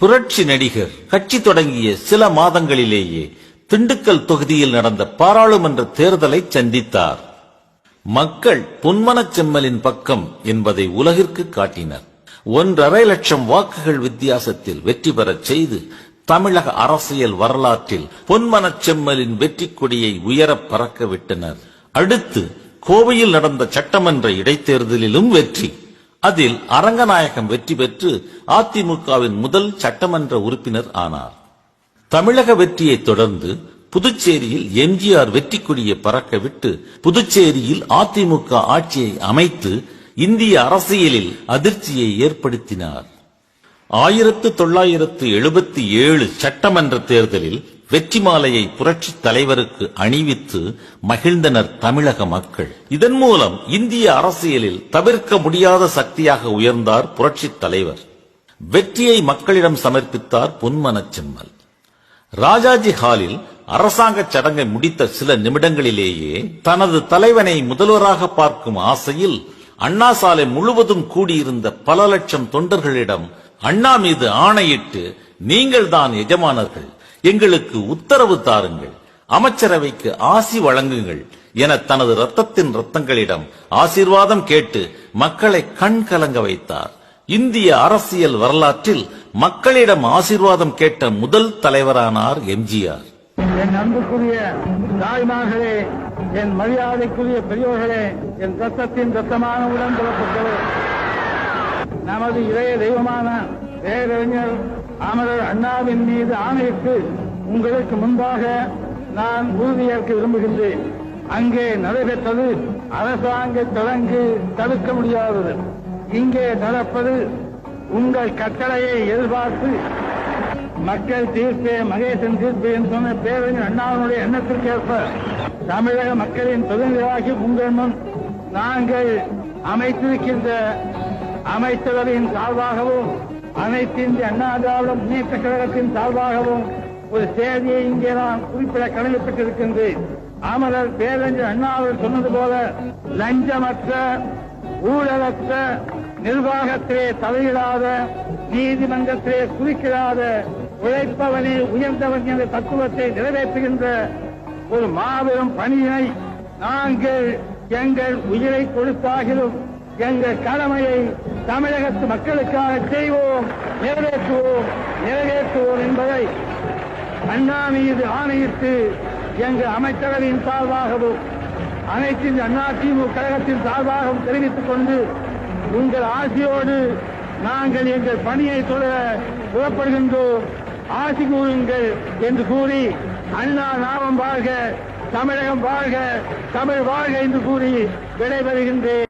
புரட்சி நடிகர் கட்சி தொடங்கிய சில மாதங்களிலேயே திண்டுக்கல் தொகுதியில் நடந்த பாராளுமன்ற தேர்தலை சந்தித்தார். மக்கள் பொன்மனச் செம்மலின் பக்கம் என்பதை உலகிற்கு காட்டினர். 1.5 லட்சம் வாக்குகள் வித்தியாசத்தில் வெற்றி பெறச் செய்து தமிழக அரசியல் வரலாற்றில் பொன்மனச் செம்மலின் வெற்றி கொடியை உயரப் பறக்க விட்டனர். அடுத்து கோவையில் நடந்த சட்டமன்ற இடைத்தேர்தலிலும் வெற்றி. அதில் அரங்கநாயகம் வெற்றி பெற்று அதிமுகவின் முதல் சட்டமன்ற உறுப்பினர் ஆனார். தமிழக வெற்றியை தொடர்ந்து புதுச்சேரியில் எம்ஜிஆர் வெற்றி கொடியை பறக்க விட்டு புதுச்சேரியில் அதிமுக ஆட்சியை அமைத்து இந்திய அரசியலில் அதிர்ச்சியை ஏற்படுத்தினார். 1977 சட்டமன்ற தேர்தலில் வெற்றி மாலையை புரட்சி தலைவருக்கு அணிவித்து மகிழ்ந்தனர் தமிழக மக்கள். இதன் மூலம் இந்திய அரசியலில் தவிர்க்க முடியாத சக்தியாக உயர்ந்தார் புரட்சி தலைவர். வெற்றியை மக்களிடம் சமர்ப்பித்தார் பொன்மனச் செம்மல். ராஜாஜி ஹாலில் அரசாங்க சடங்கை முடித்த சில நிமிடங்களிலேயே தனது தலைவனை முதல்வராக பார்க்கும் ஆசையில் அண்ணா சாலை முழுவதும் கூடியிருந்த பல லட்சம் தொண்டர்களிடம் அண்ணா மீது ஆணையிட்டு, நீங்கள் தான் எஜமானர்கள், எங்களுக்கு உத்தரவு தாருங்கள், அமைச்சரவைக்கு ஆசி வழங்குங்கள் என தனது ரத்தத்தின் ரத்தங்களிடம் ஆசீர்வாதம் கேட்டு மக்களை கண் கலங்க வைத்தார். இந்திய அரசியல் வரலாற்றில் மக்களிடம் ஆசீர்வாதம் கேட்ட முதல் தலைவரானார் எம்ஜிஆர். என் அன்புக்குரிய தாய்மார்களே, என் மரியாதைக்குரிய பெரியோர்களே, என் ரத்தத்தின் ரத்தமான உடன்பிறப்புகளே, நமது இளைய தெய்வமான பேரறிஞர் அமரர் அண்ணாவின் மீது ஆணையிட்டு உங்களுக்கு முன்பாக நான் உறுதியேற்க விரும்புகின்றேன். அங்கே நடைபெற்றது அரசாங்க சடங்கு, தடுக்க முடியாதது. இங்கே நடப்பது உங்கள் கட்டளையை எதிர்பார்த்து மக்கள் தீர்ப்பே மகேசன் தீர்ப்பே என்று சொன்ன பேரறிஞர் அண்ணாவினுடைய எண்ணத்திற்கேற்ப தமிழக மக்களின் பிரதிநிதியாகி உங்கள் முன் நாங்கள் அமைத்திருக்கின்ற அமைச்சரவையின் சார்பாகவும் அனைத்து இந்திய அண்ணா திராவிட முன்னேற்ற கழகத்தின் சார்பாகவும் ஒரு செய்தியை இங்கே நான் குறிப்பிட கடமைப்பட்டிருக்கின்றேன். அமரர் பேரறிஞர் அண்ணா அவர்கள் சொன்னது போல லஞ்சமற்ற ஊழலற்ற நிர்வாகத்திலே தலையிடாத, நீதிமன்றத்திலே குறுக்கிடாத, உழைப்பவனே உயர்ந்தவன் என்ற தத்துவத்தை நிறைவேற்றுகின்ற ஒரு மாபெரும் பணியினை நாங்கள் எங்கள் உயிரை கொடுத்தாகிலும் எங்கள் கடமையை தமிழகத்து மக்களுக்காக செய்வோம், நிறைவேற்றுவோம் என்பதை அண்ணா மீது ஆணையிட்டு எங்கள் அமைச்சரவையின் சார்பாகவும் அனைத்து அண்ணா திமுக கழகத்தின் சார்பாகவும் தெரிவித்துக் கொண்டு உங்கள் ஆசியோடு நாங்கள் எங்கள் பணியை தொடர புறப்படுகின்றோம், ஆசி கூறுங்கள் என்று கூறி அண்ணா நாமம் வாழ்க, தமிழகம் வாழ்க, தமிழ் வாழ்க என்று கூறி விடைபெறுகின்றேன்.